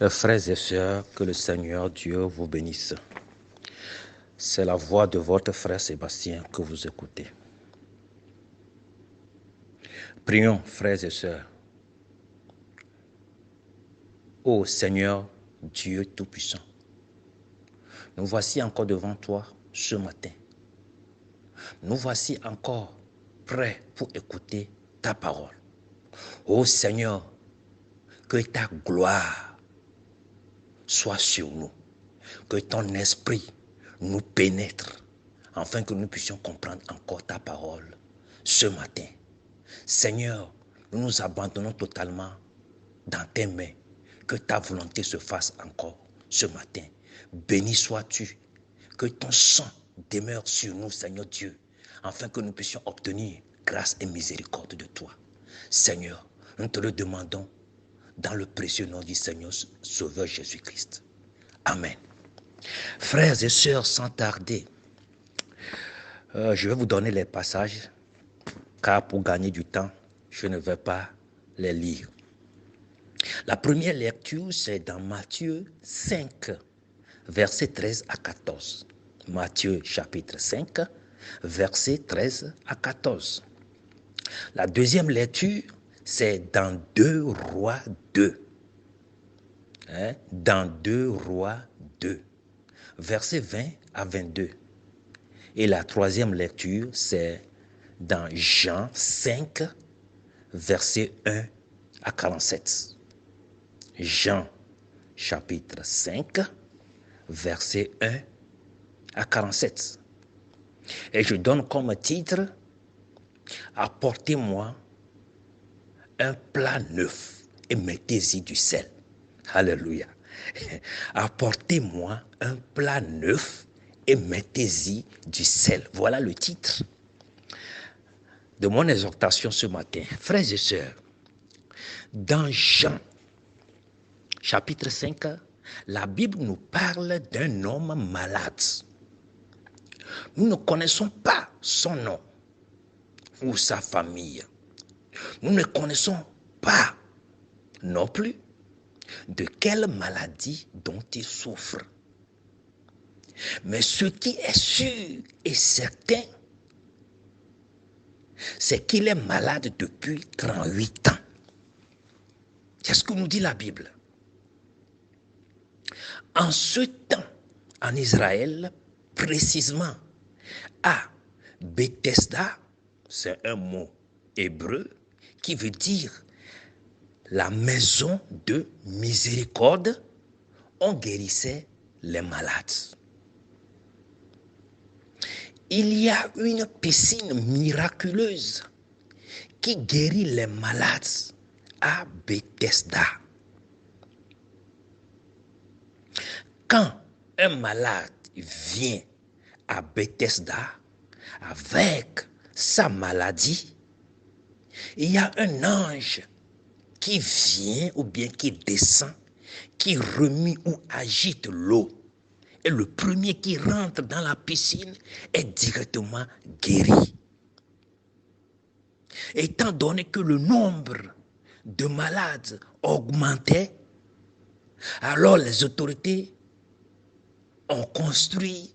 Frères et sœurs, que le Seigneur Dieu vous bénisse. C'est la voix de votre frère Sébastien que vous écoutez. Prions, frères et sœurs. Ô Seigneur Dieu Tout-Puissant, nous voici encore devant toi ce matin. Nous voici encore prêts pour écouter ta parole. Ô Seigneur, que ta gloire soit sur nous, que ton esprit nous pénètre, afin que nous puissions comprendre encore ta parole ce matin. Seigneur, nous nous abandonnons totalement dans tes mains, que ta volonté se fasse encore ce matin. Béni sois-tu, que ton sang demeure sur nous, Seigneur Dieu, afin que nous puissions obtenir grâce et miséricorde de toi. Seigneur, nous te le demandons dans le précieux nom du Seigneur Sauveur Jésus-Christ. Amen. Frères et sœurs, sans tarder, je vais vous donner les passages, car pour gagner du temps, je ne vais pas les lire. La première lecture, c'est dans Matthieu 5, versets 13 à 14. Matthieu chapitre 5, versets 13 à 14. La deuxième lecture, c'est dans 2 Rois 2. Dans 2 Rois 2, versets 20 à 22. Et la troisième lecture, c'est dans Jean 5, versets 1 à 47. Jean chapitre 5, versets 1 à 47. Et je donne comme titre « Apportez-moi un plat neuf et mettez-y du sel ». Alléluia. Apportez-moi un plat neuf et mettez-y du sel. Voilà le titre de mon exhortation ce matin. Frères et sœurs, dans Jean, chapitre 5, la Bible nous parle d'un homme malade. Nous ne connaissons pas son nom ou sa famille. Nous ne connaissons pas non plus de quelle maladie dont il souffre. Mais ce qui est sûr et certain, c'est qu'il est malade depuis 38 ans. C'est ce que nous dit la Bible. En ce temps, en Israël, précisément à Bethesda, c'est un mot hébreu qui veut dire la maison de miséricorde, on guérissait les malades. Il y a une piscine miraculeuse qui guérit les malades à Bethesda. Quand un malade vient à Bethesda avec sa maladie, il y a un ange qui vient ou bien qui descend, qui remue ou agite l'eau. Et le premier qui rentre dans la piscine est directement guéri. Étant donné que le nombre de malades augmentait, alors les autorités ont construit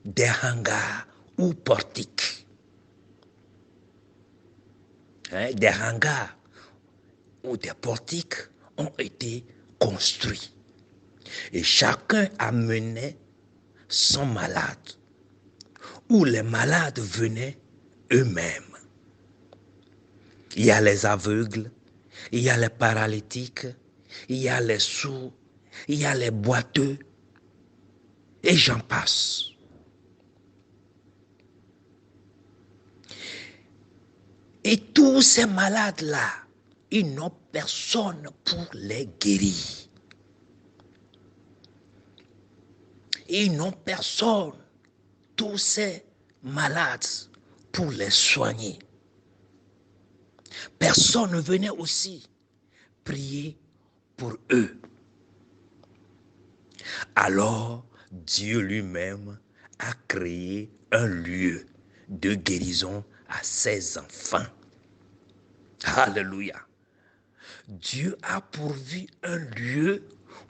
des hangars ou portiques. Des hangars ou des portiques ont été construits. Et chacun amenait son malade, ou les malades venaient eux-mêmes. Il y a les aveugles, il y a les paralytiques, il y a les sourds, il y a les boiteux, et j'en passe. Et tous ces malades-là, ils n'ont personne pour les guérir. Ils n'ont personne, tous ces malades, pour les soigner. Personne ne venait aussi prier pour eux. Alors, Dieu lui-même a créé un lieu de guérison à ses enfants. Alléluia. Dieu a pourvu un lieu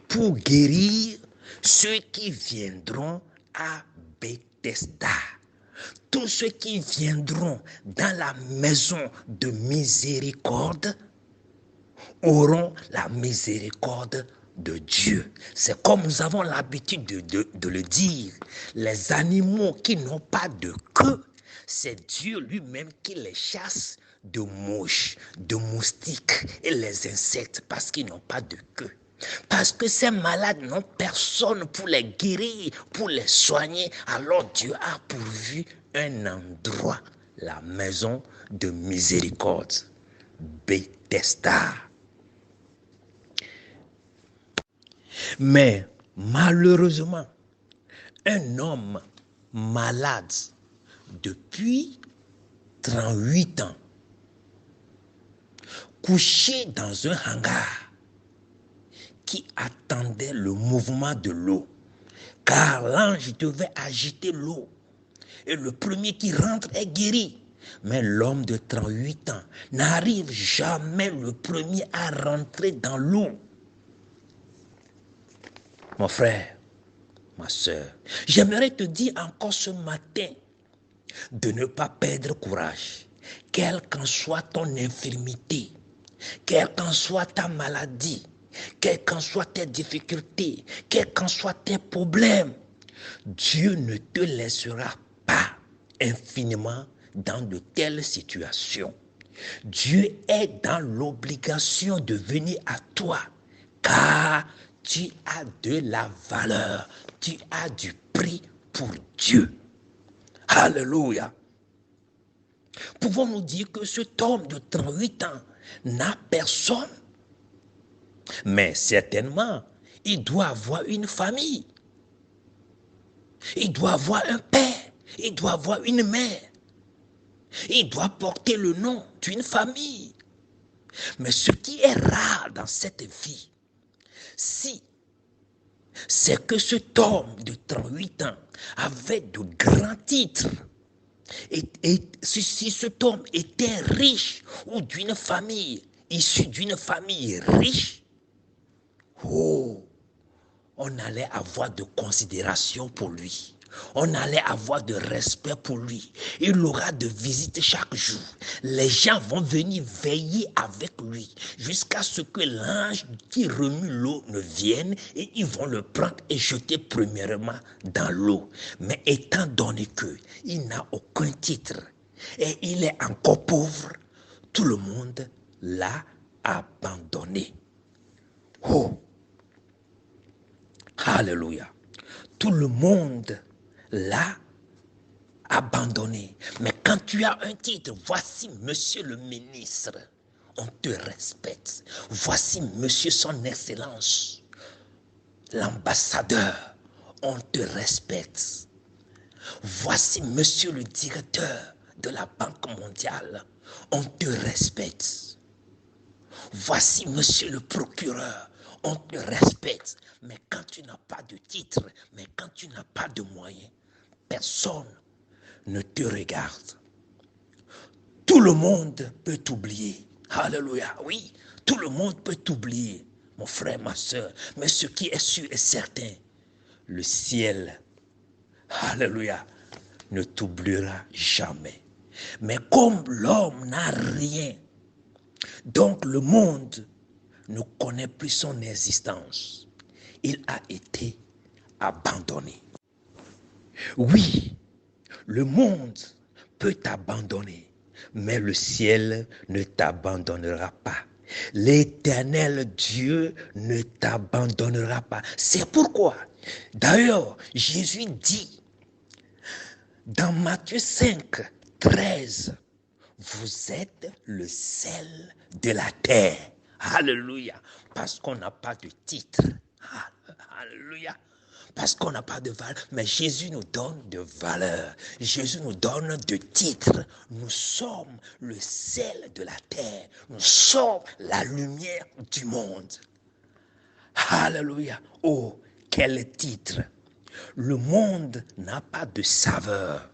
pour guérir ceux qui viendront à Bethesda. Tous ceux qui viendront dans la maison de miséricorde auront la miséricorde de Dieu. C'est comme nous avons l'habitude de le dire. Les animaux qui n'ont pas de queue, c'est Dieu lui-même qui les chasse de mouches, de moustiques et les insectes parce qu'ils n'ont pas de queue. Parce que ces malades n'ont personne pour les guérir, pour les soigner. Alors Dieu a pourvu un endroit, la maison de miséricorde, Bethesda. Mais malheureusement, un homme malade depuis 38 ans, couché dans un hangar, qui attendait le mouvement de l'eau, car l'ange devait agiter l'eau. Et le premier qui rentre est guéri. Mais l'homme de 38 ans n'arrive jamais le premier à rentrer dans l'eau. Mon frère, ma soeur, j'aimerais te dire encore ce matin de ne pas perdre courage, quelle qu'en soit ton infirmité, quelle qu'en soit ta maladie, quelles qu'en soient tes difficultés, quels qu'en soient tes problèmes, Dieu ne te laissera pas infiniment dans de telles situations. Dieu est dans l'obligation de venir à toi, car tu as de la valeur, tu as du prix pour Dieu. Alléluia. Pouvons-nous dire que cet homme de 38 ans n'a personne? Mais certainement, il doit avoir une famille. Il doit avoir un père. Il doit avoir une mère. Il doit porter le nom d'une famille. Mais ce qui est rare dans cette vie, c'est que cet homme de 38 ans avait de grands titres. Et si cet homme était riche ou d'une famille, issue d'une famille riche, on allait avoir de considération pour lui. On allait avoir de respect pour lui. Il aura de visites chaque jour. Les gens vont venir veiller avec lui jusqu'à ce que l'ange qui remue l'eau ne vienne et ils vont le prendre et jeter premièrement dans l'eau. Mais étant donné qu'il n'a aucun titre et il est encore pauvre, tout le monde l'a abandonné. Alléluia. Tout le monde l'a abandonné. Mais quand tu as un titre, voici monsieur le ministre, on te respecte. Voici monsieur son excellence, l'ambassadeur, on te respecte. Voici monsieur le directeur de la Banque mondiale, on te respecte. Voici monsieur le procureur, on te respecte. Mais quand tu n'as pas de titre, mais quand tu n'as pas de moyens, personne ne te regarde. Tout le monde peut t'oublier. Alléluia. Oui, tout le monde peut t'oublier, mon frère, ma soeur. Mais ce qui est sûr et certain, le ciel, alléluia, ne t'oubliera jamais. Mais comme l'homme n'a rien, donc le monde ne connaît plus son existence. Il a été abandonné. Oui, le monde peut t'abandonner, mais le ciel ne t'abandonnera pas. L'Éternel Dieu ne t'abandonnera pas. C'est pourquoi, d'ailleurs, Jésus dit dans Matthieu 5, 13, vous êtes le sel de la terre. Alléluia. Parce qu'on n'a pas de titre. Alléluia. Parce qu'on n'a pas de valeur. Mais Jésus nous donne de valeur. Jésus nous donne de titre. Nous sommes le sel de la terre. Nous sommes la lumière du monde. Alléluia. Oh, quel titre. Le monde n'a pas de saveur.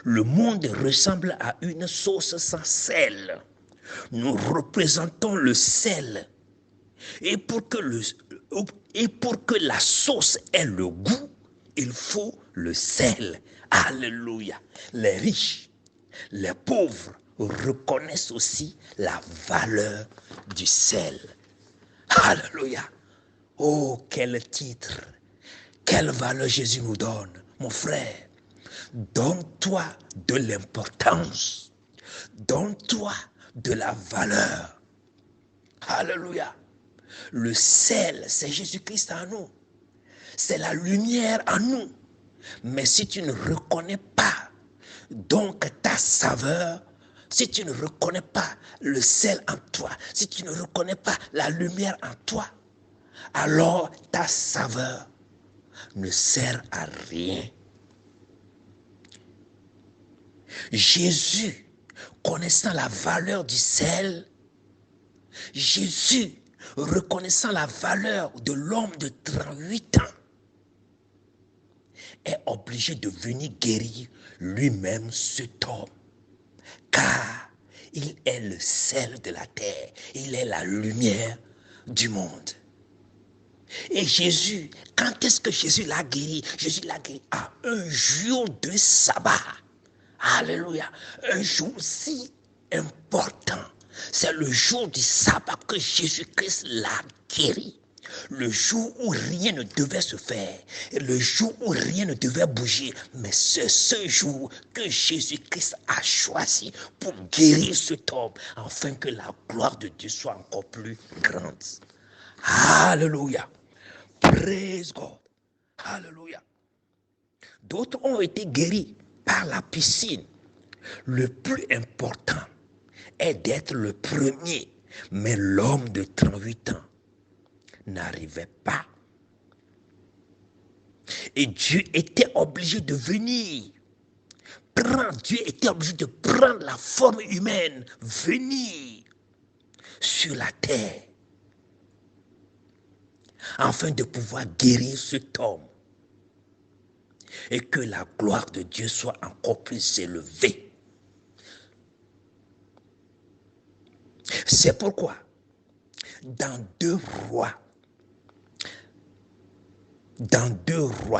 Le monde ressemble à une sauce sans sel. Nous représentons le sel. Et pour que Et pour que la sauce ait le goût, il faut le sel. Alléluia. Les riches, les pauvres reconnaissent aussi la valeur du sel. Alléluia. Oh, quel titre, quelle valeur Jésus nous donne. Mon frère, donne-toi de l'importance. Donne-toi de la valeur. Alléluia. Le sel, c'est Jésus-Christ en nous. C'est la lumière en nous. Mais si tu ne reconnais pas donc ta saveur, si tu ne reconnais pas le sel en toi, si tu ne reconnais pas la lumière en toi, alors ta saveur ne sert à rien. Jésus, connaissant la valeur du sel, Jésus, reconnaissant la valeur de l'homme de 38 ans, est obligé de venir guérir lui-même cet homme. Car il est le sel de la terre, il est la lumière du monde. Et Jésus, quand est-ce que Jésus l'a guéri? Jésus l'a guéri à un jour de sabbat. Alléluia. Un jour si important. C'est le jour du sabbat que Jésus-Christ l'a guéri. Le jour où rien ne devait se faire, le jour où rien ne devait bouger, mais c'est ce jour que Jésus-Christ a choisi pour guérir cet homme, afin que la gloire de Dieu soit encore plus grande. Alléluia. Praise God. Alléluia. D'autres ont été guéris par la piscine. Le plus important est d'être le premier, mais l'homme de 38 ans n'arrivait pas. Et Dieu était obligé de venir. Dieu était obligé de prendre la forme humaine, venir sur la terre, afin de pouvoir guérir cet homme. Et que la gloire de Dieu soit encore plus élevée. C'est pourquoi, dans 2 Rois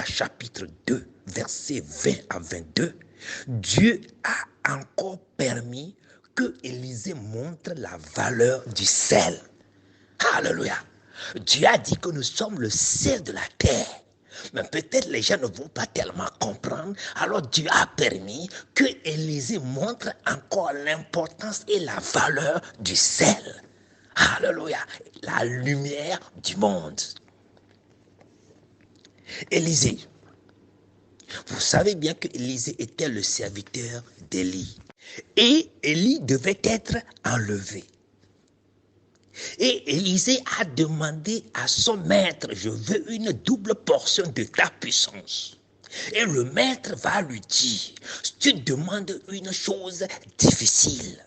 chapitre 2, versets 20 à 22, Dieu a encore permis que Élisée montre la valeur du sel. Alléluia. Dieu a dit que nous sommes le sel de la terre. Mais peut-être les gens ne vont pas tellement comprendre. Alors Dieu a permis que Élisée montre encore l'importance et la valeur du sel. Alléluia. La lumière du monde. Élisée. Vous savez bien que Élisée était le serviteur d'Élie. Et Élie devait être enlevé. Et Élisée a demandé à son maître, je veux une double portion de ta puissance. Et le maître va lui dire, tu demandes une chose difficile.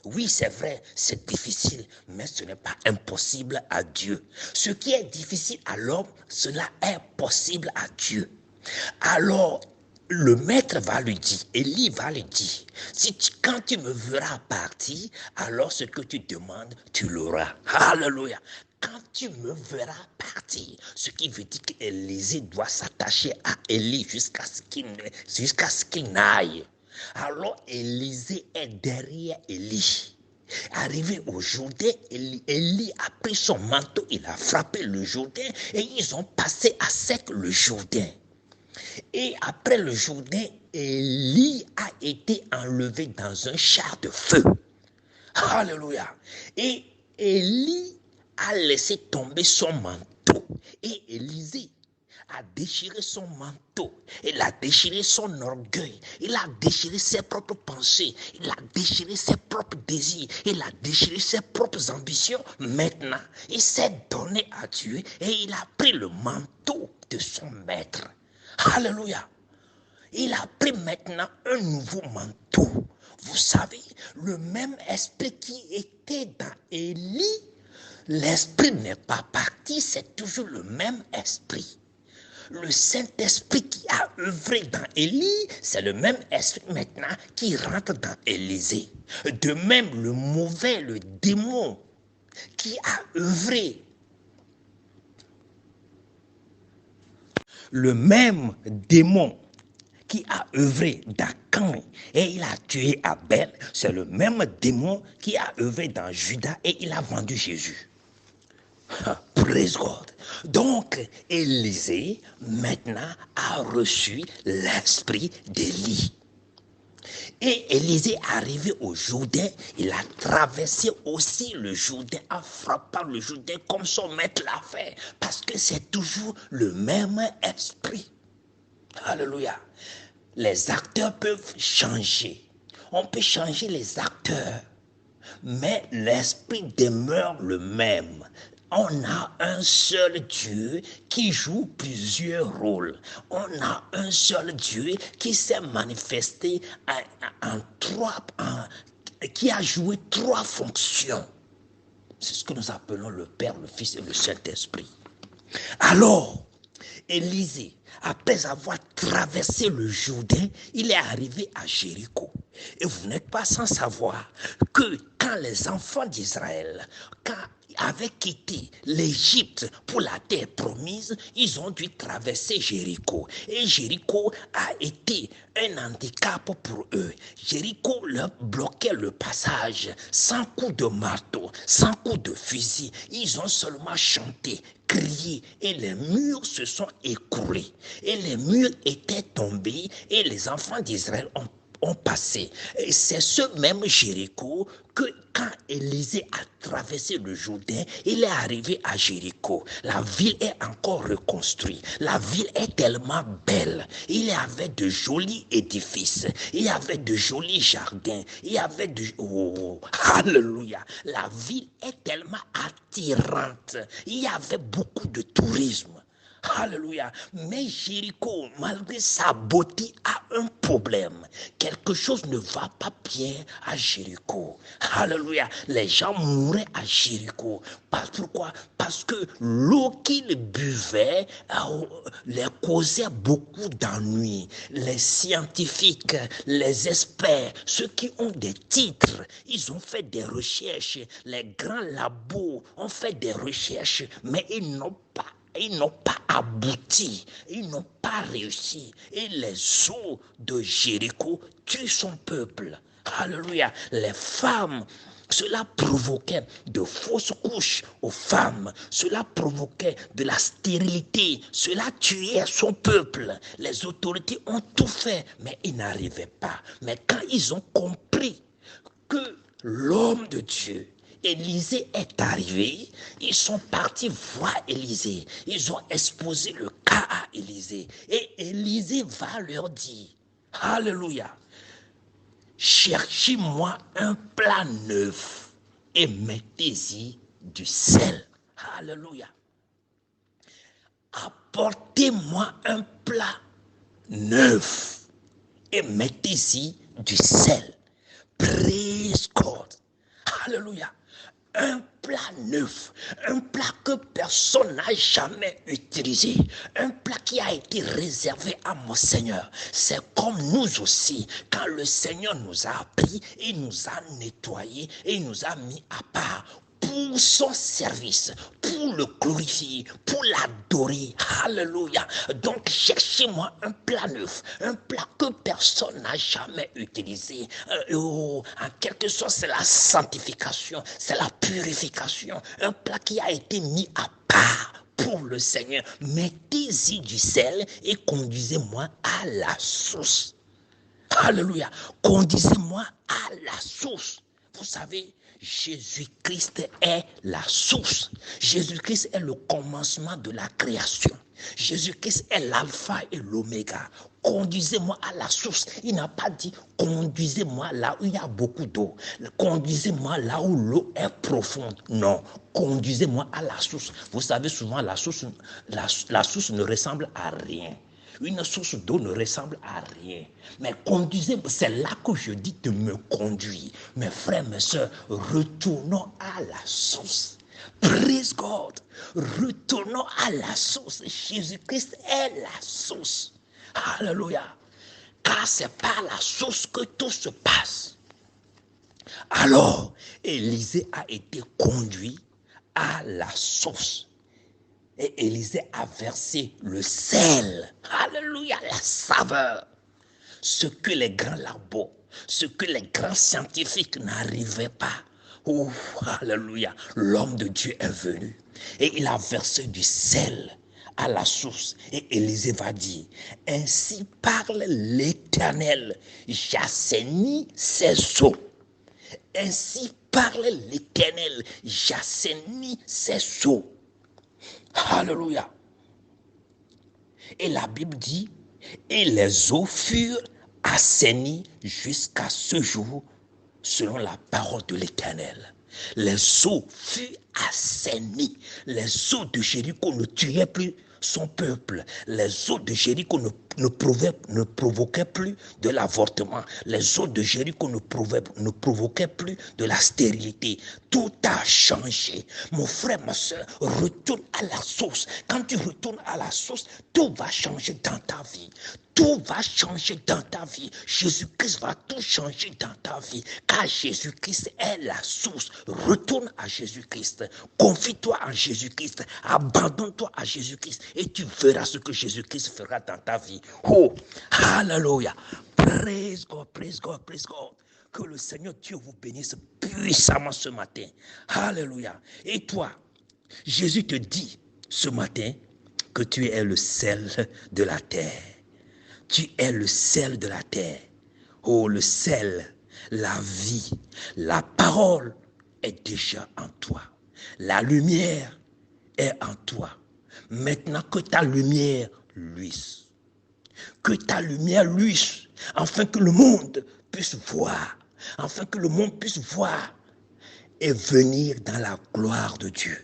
Oui, c'est vrai, c'est difficile, mais ce n'est pas impossible à Dieu. Ce qui est difficile à l'homme, cela est possible à Dieu. Alors, le maître va lui dire, Élie va lui dire, quand tu me verras partir, alors ce que tu demandes, tu l'auras. Alléluia. Quand tu me verras partir, ce qui veut dire qu'Élisée doit s'attacher à Élie jusqu'à ce qu'il n'aille. Alors Élisée est derrière Élie. Arrivé au Jourdain, Élie a pris son manteau, il a frappé le Jourdain et ils ont passé à sec le Jourdain. Et après le Jourdain, Élie a été enlevé dans un char de feu. Alléluia. Et Élie a laissé tomber son manteau. Et Élisée a déchiré son manteau. Il a déchiré son orgueil. Il a déchiré ses propres pensées. Il a déchiré ses propres désirs. Il a déchiré ses propres ambitions. Maintenant, il s'est donné à Dieu et il a pris le manteau de son maître. Alléluia. Il a pris maintenant un nouveau manteau. Vous savez, le même esprit qui était dans Élie, l'esprit n'est pas parti, c'est toujours le même esprit. Le Saint-Esprit qui a œuvré dans Élie, c'est le même esprit maintenant qui rentre dans Élisée. De même, le mauvais, le démon qui a œuvré le même démon qui a œuvré dans Caïn et il a tué Abel, c'est le même démon qui a œuvré dans Judas et il a vendu Jésus. Praise God. Donc, Élisée, maintenant, a reçu l'esprit d'Élie. Et Élisée est arrivé au Jourdain, il a traversé aussi le Jourdain en frappant le Jourdain comme son maître l'a fait, parce que c'est toujours le même esprit. Alléluia. Les acteurs peuvent changer. On peut changer les acteurs, mais l'esprit demeure le même. On a un seul Dieu qui joue plusieurs rôles. On a un seul Dieu qui s'est manifesté qui a joué trois fonctions. C'est ce que nous appelons le Père, le Fils et le Saint-Esprit. Alors, Élisée, après avoir traversé le Jourdain, il est arrivé à Jéricho. Et vous n'êtes pas sans savoir que quand les enfants d'Israël avaient quitté l'Égypte pour la terre promise, ils ont dû traverser Jéricho. Et Jéricho a été un handicap pour eux. Jéricho leur bloquait le passage sans coup de marteau, sans coup de fusil. Ils ont seulement chanté, crié et les murs se sont écroulés. Et les murs étaient tombés et les enfants d'Israël ont passé. Et c'est ce même Jéricho que quand Élisée a traversé le Jourdain, il est arrivé à Jéricho. La ville est encore reconstruite. La ville est tellement belle. Il y avait de jolis édifices. Il y avait de jolis jardins. Il y avait de... Oh, alléluia. La ville est tellement attirante. Il y avait beaucoup de tourisme. Alléluia. Mais Jéricho, malgré sa beauté, a un problème. Quelque chose ne va pas bien à Jéricho. Alléluia. Les gens mouraient à Jéricho. Pourquoi? Parce que l'eau qu'ils buvaient les causait beaucoup d'ennuis. Les scientifiques, les experts, ceux qui ont des titres, ils ont fait des recherches. Les grands labos ont fait des recherches, mais ils n'ont pas abouti, ils n'ont pas réussi. Et les eaux de Jéricho tuent son peuple. Alléluia. Les femmes, cela provoquait de fausses couches aux femmes. Cela provoquait de la stérilité. Cela tuait son peuple. Les autorités ont tout fait, mais ils n'arrivaient pas. Mais quand ils ont compris que l'homme de Dieu, Élisée est arrivé, ils sont partis voir Élisée. Ils ont exposé le cas à Élisée. Et Élisée va leur dire, alléluia, cherchez-moi un plat neuf et mettez-y du sel. Alléluia. Apportez-moi un plat neuf et mettez-y du sel. Praise God. Alléluia. Un plat neuf, un plat que personne n'a jamais utilisé, un plat qui a été réservé à mon Seigneur. C'est comme nous aussi, quand le Seigneur nous a pris, il nous a nettoyés et il nous a mis à part pour son service, pour le glorifier, pour l'adorer. Alléluia. Donc cherchez-moi un plat neuf, un plat que personne n'a jamais utilisé. En quelque sorte, c'est la sanctification, c'est la purification. Un plat qui a été mis à part pour le Seigneur. Mettez-y du sel et conduisez-moi à la source. Alléluia. Conduisez-moi à la source. Vous savez, Jésus-Christ est la source. Jésus-Christ est le commencement de la création. Jésus-Christ est l'alpha et l'oméga. Conduisez-moi à la source. Il n'a pas dit conduisez-moi là où il y a beaucoup d'eau. Conduisez-moi là où l'eau est profonde. Non, conduisez-moi à la source. Vous savez, souvent la source ne ressemble à rien. Une source d'eau ne ressemble à rien. Mais conduisez-moi, c'est là que je dis de me conduire. Mes frères, mes soeurs, retournons à la source. Praise God. Retournons à la source. Jésus-Christ est la source. Alléluia. Car c'est par la source que tout se passe. Alors, Élisée a été conduit à la source. Et Élisée a versé le sel. Alléluia, la saveur. Ce que les grands labos, ce que les grands scientifiques n'arrivaient pas. Oh, alléluia, l'homme de Dieu est venu. Et il a versé du sel à la source. Et Élisée va dire, ainsi parle l'Éternel, j'assainis ces eaux. Ainsi parle l'Éternel, j'assainis ces eaux. Alléluia. Et la Bible dit, et les eaux furent assainies jusqu'à ce jour, selon la parole de l'Éternel. Les eaux furent assainies. Les eaux de Jéricho ne tuaient plus son peuple. Les eaux de Jéricho ne provoquaient plus de l'avortement. Les eaux de Jéricho ne provoquaient plus de la stérilité. Tout a changé. Mon frère, ma soeur, retourne à la source. Quand tu retournes à la source, tout va changer dans ta vie. Tout va changer dans ta vie. Jésus-Christ va tout changer dans ta vie. Car Jésus-Christ est la source. Retourne à Jésus-Christ. Confie-toi en Jésus-Christ. Abandonne-toi à Jésus-Christ. Et tu verras ce que Jésus-Christ fera dans ta vie. Oh, hallelujah. Praise God, praise God, praise God. Que le Seigneur Dieu vous bénisse puissamment ce matin. Alléluia. Et toi, Jésus te dit ce matin que tu es le sel de la terre. Tu es le sel de la terre. Oh, le sel, la vie, la parole est déjà en toi. La lumière est en toi. Maintenant que ta lumière luise. Que ta lumière luise, afin que le monde puisse voir. Afin que le monde puisse voir et venir dans la gloire de Dieu.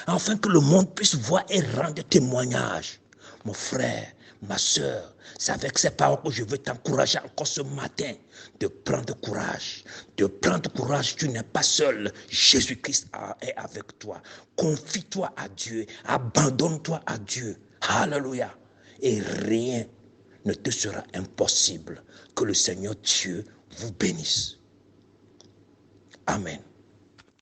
Afin que le monde puisse voir et rendre témoignage. Mon frère, ma soeur, c'est avec ces paroles que je veux t'encourager encore ce matin de prendre courage. De prendre courage, tu n'es pas seul. Jésus-Christ est avec toi. Confie-toi à Dieu. Abandonne-toi à Dieu. Alléluia. Et rien ne te sera impossible. Que le Seigneur Dieu vous bénisse. Amen.